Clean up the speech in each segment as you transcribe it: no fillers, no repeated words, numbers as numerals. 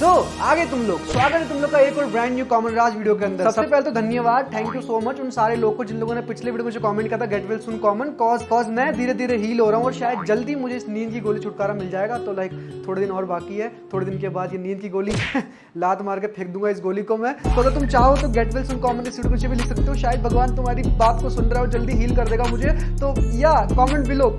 सो आगे तुम लोग, स्वागत है तुम लोग का एक और ब्रांड न्यू कॉमन राज वीडियो के अंदर। सबसे पहले तो धन्यवाद, थैंक यू सो मच उन सारे लोगों को जिन लोगों ने पिछले वीडियो में जो कमेंट किया था get well soon common. Cause मैं धीरे धीरे हील हो रहा हूँ और शायद जल्दी मुझे इस नींद की गोली छुटकारा मिल जाएगा। तो लाइक थोड़े दिन और बाकी है, थोड़े दिन के बाद ये नींद की गोली लात मार के फेंक दूंगा इस गोली को मैं। तो अगर तुम चाहो तो गेट वेल सून कॉमन इस वीडियो को भी लिख सकते हो, शायद भगवान तुम्हारी बात को सुन रहा हो, जल्दी हील कर देगा मुझे। तो या कॉमेंट बिलो।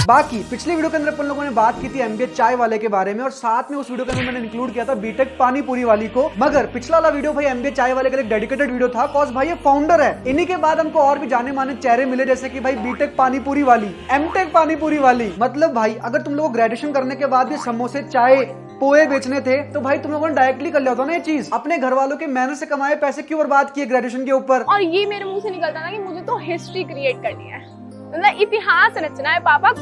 बाकी पिछली वीडियो के अंदर अपन लोगों ने बात की थी एमबीए चाय वाले के बारे में और साथ में उस वीडियो के अंदर मैंने इंक्लूड किया था बीटेक पानी पूरी वाली को। मगर पिछला वाला वीडियो भाई एमबीए चाय वाले के लिए डेडिकेटेड वीडियो था, कॉज भाई ये फाउंडर है। इन्हीं के बाद हमको और भी जाने माने चेहरे मिले, जैसे कि भाई बीटेक पानी पूरी वाली, एमटेक पानी पूरी वाली। मतलब भाई अगर तुम लोग ग्रेजुएशन करने के बाद भी समोसे चाय पोए बेचने थे तो भाई तुम लोगों ने डायरेक्टली कर लिया होता ना ये चीज। अपने घर वालों के मेहनत से कमाए पैसे क्यों बर्बाद किए ग्रेजुएशन के ऊपर। और ये मेरे मुंह से निकलता ना कि मुझे तो हिस्ट्री क्रिएट करनी है, मतलब इतिहास रचना है पापा।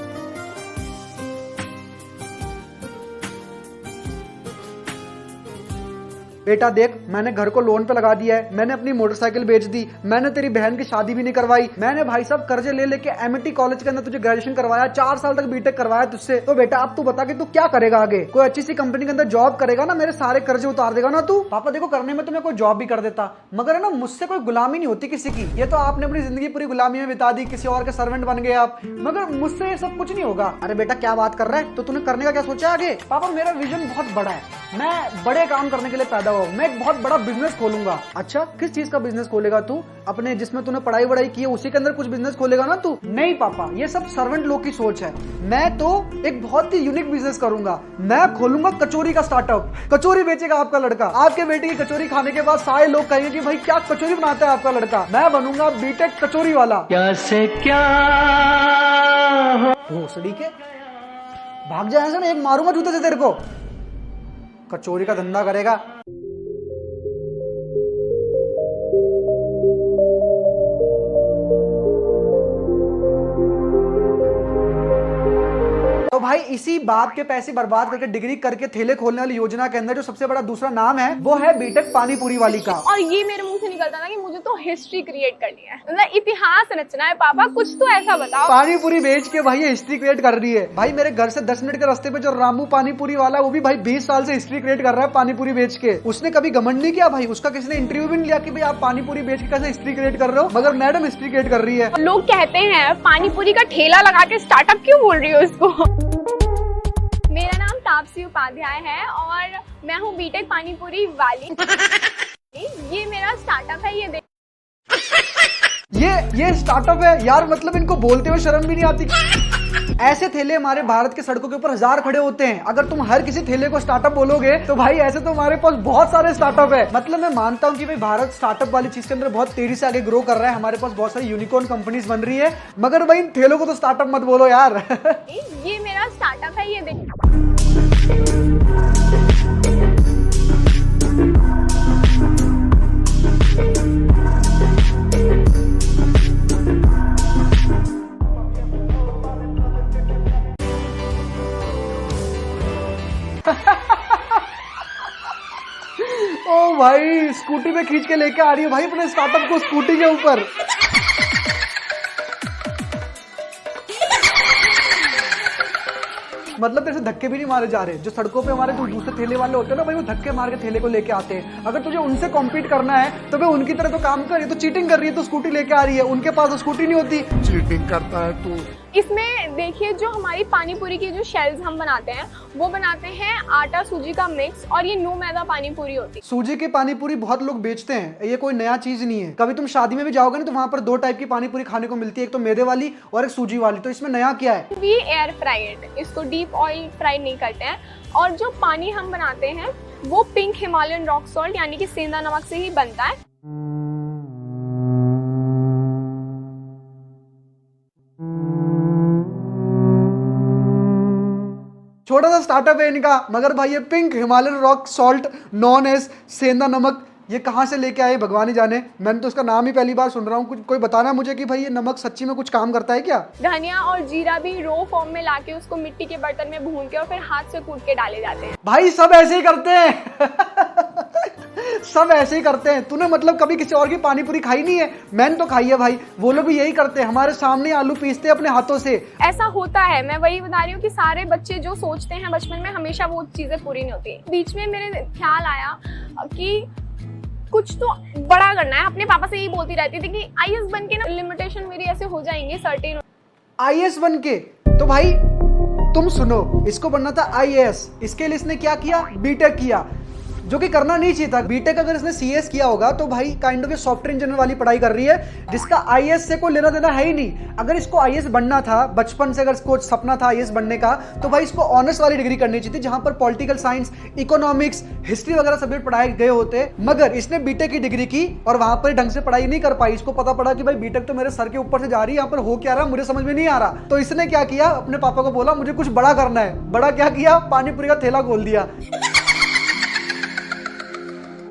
बेटा देख, मैंने घर को लोन पे लगा दिया है, मैंने अपनी मोटरसाइकिल बेच दी, मैंने तेरी बहन की शादी भी नहीं करवाई, मैंने भाई साहब कर्जे ले लेके एमटी कॉलेज के अंदर तुझे ग्रेजुएशन करवाया, 4 साल तक बीटेक करवाया तुझसे। तो बेटा अब तू बता कि तू क्या करेगा आगे। कोई अच्छी सी कंपनी के अंदर जॉब करेगा ना, मेरे सारे कर्जे उतार देगा ना तू। पापा देखो करने में तो मैं कोई जॉब भी कर देता, मगर है ना मुझसे कोई गुलामी नहीं होती किसी की। ये तो आपने अपनी जिंदगी पूरी गुलामी में बिता दी, किसी और के सर्वेंट बन गए आप, मगर मुझसे ये सब कुछ नहीं होगा। अरे बेटा क्या बात कर रहा है, तो तूने करने का क्या सोचा आगे। पापा मेरा विजन बहुत बड़ा है, मैं बड़े काम करने के लिए पैदा हुआ हूं, मैं एक बहुत बड़ा बिजनेस खोलूंगा। अच्छा किस चीज का बिजनेस खोलेगा तू। अपने जिसमें तूने पढ़ाई वढ़ाई की है उसी के अंदर कुछ बिजनेस खोलेगा ना तू। नहीं पापा ये सब सर्वेंट लोग की सोच है, मैं तो एक बहुत ही यूनिक बिजनेस करूंगा। मैं खोलूंगा कचौरी का स्टार्टअप। कचौरी बेचेगा आपका लड़का। आपके बेटे की कचौरी खाने के बाद सारे लोग कहेंगे कि भाई क्या कचौरी बनाता है आपका लड़का। मैं बनूंगा बीटेक कचौरी वाला। क्या से क्या भोसड़ी के भाग जाए ना, एक मारूंगा जूते से तेरे को। कचौरी का धंधा करेगा। तो भाई इसी बाप के पैसे बर्बाद करके डिग्री करके ठेले खोलने वाली योजना के अंदर जो सबसे बड़ा दूसरा नाम है वो है बीटेक पानी पूरी वाली का। और ये मेरे मुंह से निकलता ना कि मुझे तो हिस्ट्री क्रिएट करनी है, मतलब इतिहास रचना है पापा। कुछ तो ऐसा बताओ। पानी पूरी बेच के भाई ये हिस्ट्री क्रिएट कर रही है। भाई मेरे घर से 10 मिनट के रास्ते पे जो रामू पानी पूरी वाला, वो भी भाई 20 साल से हिस्ट्री क्रिएट कर रहा है पानी पूरी बेच के। उसने कभी घमंड नहीं किया भाई, उसका किसी ने इंटरव्यू भी नहीं लिया कि भाई आप पानी पूरी बेच के कैसे हिस्ट्री क्रिएट कर रहे हो, मगर मैडम हिस्ट्री क्रिएट कर रही है। लोग कहते हैं पानी पूरी का ठेला लगा के स्टार्टअप क्यों बोल रही हो इसको। मेरा नाम तापसी उपाध्याय है और मैं हूँ बीटेक पानी पूरी वाली। ये मेरा स्टार्टअप है, ये देख। ये स्टार्टअप है यार, मतलब इनको बोलते हुए शर्म भी नहीं आती। ऐसे ठेले हमारे भारत के सड़कों के ऊपर 1000 खड़े होते हैं। अगर तुम हर किसी ठेले को स्टार्टअप बोलोगे तो भाई ऐसे तो हमारे पास बहुत सारे स्टार्टअप है। मतलब मैं मानता हूँ कि भाई भारत स्टार्टअप वाली चीज के अंदर बहुत तेजी से आगे ग्रो कर रहा है, हमारे पास बहुत सारी यूनिकॉर्न कंपनीज बन रही है, मगर भाई इन ठेलों को तो स्टार्टअप मत बोलो यार। ये मेरा स्टार्टअप है, ये देख। ओ भाई स्कूटी पे खींच के लेके आ रही है भाई अपने स्टार्टअप को स्कूटी के ऊपर। मतलब तेरे से धक्के भी नहीं मारे जा रहे। जो सड़कों पे हमारे जो दूसरे ठेले वाले होते हैं ना भाई, वो धक्के मार के ठेले को लेके आते हैं। अगर तुझे उनसे कॉम्पीट करना है तो भाई उनकी तरह तो काम कर। ये तो चीटिंग कर रही है, तो स्कूटी लेके आ रही है, उनके पास तो स्कूटी नहीं होती। चीटिंग करता है तू। इसमें देखिए जो हमारी पानी पूरी की जो शेल्स हम बनाते हैं वो बनाते हैं आटा सूजी का मिक्स, और ये नो मैदा पानी पूरी होती है। सूजी की पानी पूरी बहुत लोग बेचते हैं, ये कोई नया चीज नहीं है। कभी तुम शादी में भी जाओगे ना तो वहां पर 2 टाइप की पानी पूरी खाने को मिलती है, एक तो मैदे वाली और एक सूजी वाली। तो इसमें नया क्या है। भी एयर फ्राइड, इसको डीप ऑयल फ्राई नहीं करते हैं। और जो पानी हम बनाते हैं वो पिंक हिमालयन रॉक सॉल्ट यानी कि सेंधा नमक से ही बनता है। छोटा सा स्टार्टअप है इनका, मगर भाई ये pink Himalayan rock salt known as सेंधा नमक ये कहाँ से लेके आए भगवान ही जाने। मैंने तो इसका नाम ही पहली बार सुन रहा हूँ। कुछ कोई बताना मुझे कि भाई ये नमक सच्ची में कुछ काम करता है क्या। धनिया और जीरा भी रो फॉर्म में लाके उसको मिट्टी के बर्तन में भून के और फिर हाथ से कूट के डाले जाते हैं। भाई सब ऐसे ही करते हैं। सब ऐसे ही करते हैं। तूने मतलब कभी किसी और की पानी पूरी खाई नहीं है? मैंने तो खाई है भाई। वो लोग भी यही करते हैं, हमारे सामने आलू पीसते हैं अपने हाथों से। ऐसा होता है, मैं वही बता रही हूँ कि सारे बच्चे जो सोचते हैं बचपन में, हमेशा वो चीजें पूरी नहीं होती। बीच में मेरे ख्याल आया कि कुछ तो बड़ा करना है। अपने पापा से यही बोलती रहती थी कि आईएएस बन के ना लिमिटेशन मेरी ऐसे हो जाएंगे सर्टेन। आईएएस बन के? तो भाई तुम सुनो, इसको बनना था आईएएस, इसके लिए इसने क्या किया? बीटेक किया, जो कि करना नहीं चाहिए था। बीटेक अगर इसने सीएस किया होगा तो भाई काइंड ऑफ ये सॉफ्टवेयर इंजीनियर वाली पढ़ाई कर रही है, जिसका आईएएस से कोई लेना देना है ही नहीं। अगर इसको आईएएस बनना था बचपन से, अगर इसको सपना था आईएएस बनने का, तो भाई इसको ऑनर्स वाली डिग्री करनी चाहिए थी, जहां पर पॉलिटिकल साइंस, इकोनॉमिक्स, हिस्ट्री वगैरह सब्जेक्ट पढ़ाए गए होते। मगर इसने बीटेक की डिग्री की और वहां पर ढंग से पढ़ाई नहीं कर पाई। इसको पता पड़ा कि भाई बीटेक तो मेरे सर के ऊपर से जा रही है, यहाँ पर हो क्या रहा मुझे समझ में नहीं आ रहा। तो इसने क्या किया, अपने पापा को बोला मुझे कुछ बड़ा करना है। बड़ा क्या किया? पानी पूरी का ठेला खोल दिया।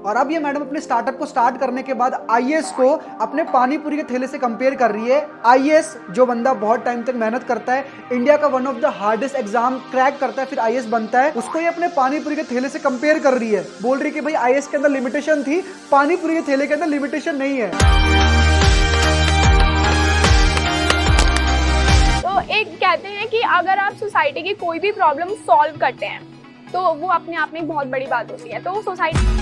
और अब ये मैडम अपने स्टार्टअप को स्टार्ट करने के बाद आईएएस को अपने पानी पूरी के ठेले से कंपेयर कर रही है। आईएएस जो बंदा बहुत टाइम तक मेहनत करता है, इंडिया का one of the hardest exam crack करता है, फिर आईएएस बनता है, उसको ये अपने पानी पूरी के ठेले से कंपेयर कर रही है। बोल रही कि भाई आईएएस के अंदर लिमिटेशन थी, पानी पूरी के ठेले के अंदर लिमिटेशन नहीं है। तो एक कहते हैं कि अगर आप सोसाइटी की कोई भी प्रॉब्लम सॉल्व करते हैं तो वो अपने आप में एक बहुत बड़ी बात होती है। तो सोसाइटी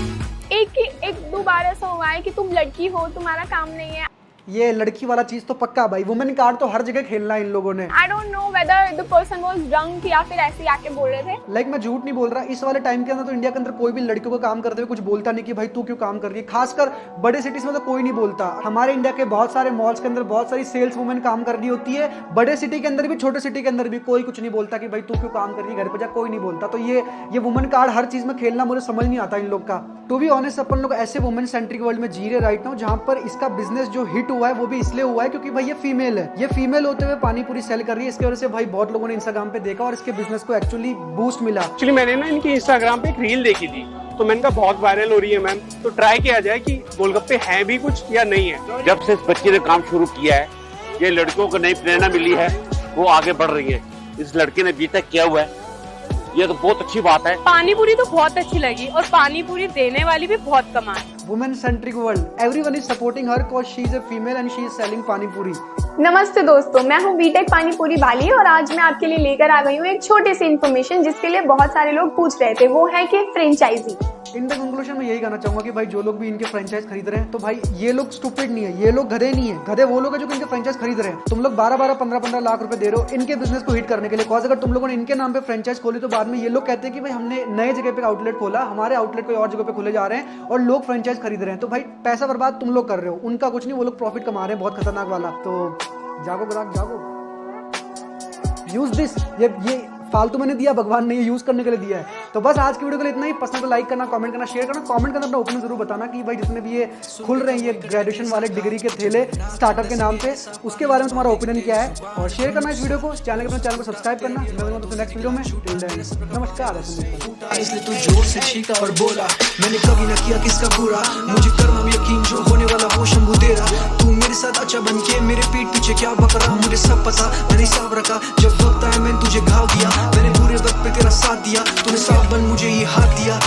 एक दो बार ऐसा हुआ है कि तुम लड़की हो, तुम्हारा काम नहीं है। ये लड़की वाला चीज तो पक्का भाई, वुमेन कार्ड तो हर जगह खेलना है इन लोगों ने। I don't know whether the person was drunk या फिर ऐसे ही आके बोल रहे थे। लाइक मैं झूठ नहीं बोल रहा, इस वाले टाइम के अंदर तो इंडिया के अंदर कोई भी लड़कियों को काम करते हुए कुछ बोलता नहीं कि भाई तू क्यों काम कर रही है। खासकर बड़े सिटीज में तो कोई नहीं बोलता। हमारे इंडिया के बहुत सारे मॉल्स के अंदर बहुत सारी सेल्स वुमेन काम कर रही होती है, बड़े सिटी के अंदर भी, छोटे सिटी के अंदर भी कोई कुछ नहीं बोलता कि भाई तू क्यों काम कर रही है, घर पे जा, कोई नहीं बोलता। तो ये वुमेन कार्ड हर चीज में खेलना मुझे समझ नहीं आता इन लोग का। टू बी ऑनेस्ट, अपन लोग ऐसे वुमेन सेंट्रिक वर्ल्ड में जी रहे राइट नाउ, जहां पर इसका बिजनेस जो हिट हुआ है वो भी इसलिए हुआ है क्योंकि भाई ये फीमेल है। ये फीमेल होते हुए पानी पूरी सेल कर रही है, इसकी वजह से भाई बहुत लोगों ने इंस्टाग्राम पे देखा और इसके बिजनेस को एक्चुअली बूस्ट मिला। एक्चुअली मैंने ना इनकी इंस्टाग्राम पे एक रील देखी थी, तो मैंने कहा बहुत वायरल हो रही है मैम, तो ट्राई किया जाए कि गोलगप्पे हैं भी कुछ या नहीं है। जब से इस बच्चे ने काम शुरू किया है, ये लड़कियों को नई प्रेरणा मिली है, वो आगे बढ़ रही है। इस लड़के ने बीटेक किया हुआ है, ये तो बहुत अच्छी बात है। पानी पूरी तो बहुत अच्छी लगी और पानी पूरी देने वाली भी बहुत कमाल। Women centric world, everyone is supporting her because she is a female and she is selling पानी पूरी। नमस्ते दोस्तों, मैं हूँ बीटेक पानी पूरी वाली और आज मैं आपके लिए लेकर आ गई हूँ एक छोटी सी इन्फॉर्मेशन जिसके लिए बहुत सारे लोग पूछ रहे थे। वो है कि फ्रेंचाइजी। इन द कंक्लूजन में यही कहना चाहूंगा कि भाई जो लोग भी इनके फ्रेंचाइज खरीद रहे हैं, तो भाई ये लोग स्टूपिड नहीं है, ये लोग गधे नहीं है। गधे वो लोग हैं जो इनके फ्रेंचाइज खरीद रहे हैं। तुम लोग 12-12, 15-15 लाख रुपए दे रहे हो इनके बिजनेस को हिट करने के लिए। कॉज अगर तुम लोगों ने इनके नाम पे फ्रेंचाइज खोली तो बाद में ये लोग कहते हैं कि भाई हमने नए जगह पे आउटलेट खोला, हमारे आउटलेट कोई और जगह पे खोले जा रहे हैं और लोग फ्रेंचाइज खरीद रहे हैं। तो भाई पैसा बर्बाद तुम लोग कर रहे हो, उनका कुछ नहीं, वो लोग प्रॉफिट कमा रहे हैं बहुत खतरनाक वाला। तो जागो ग्राहक जागो, यूज दिस। ये फालतू मैंने दिया, भगवान ने ये यूज करने के लिए दिया है। तो बस आज की वीडियो के लिए इतना ही। पसंद तो लाइक करना, कमेंट करना, शेयर करना, कमेंट करना, अपना ओपिनियन जरूर बताना कि भाई जितने भी ये खुल रहे हैं ये ग्रेजुएशन वाले डिग्री के ठेले स्टार्टअप के नाम पे, उसके बारे में तुम्हारा ओपिनियन क्या है। और शेयर करना इस वीडियो को, चैनल को सब्सक्राइब करना। मिलूंगा तो नेक्स्ट वीडियो में। नमस्कार। इसलिए तू जोर से चीखा और बोला, मैंने कभी ना किया किसका बुरा, मुझे करना यकीन जो होने वाला वो शंभू तेरा। तू मेरे साथ अच्छा बन के मेरे पीठ पीछे क्या बकरा, मुझे सब पता, मैंने हिसाब रखा। जब वक्त आया मैंने तुझे घाव दिया, मैंने बुरे वक्त पे तेरा साथ दिया, तूने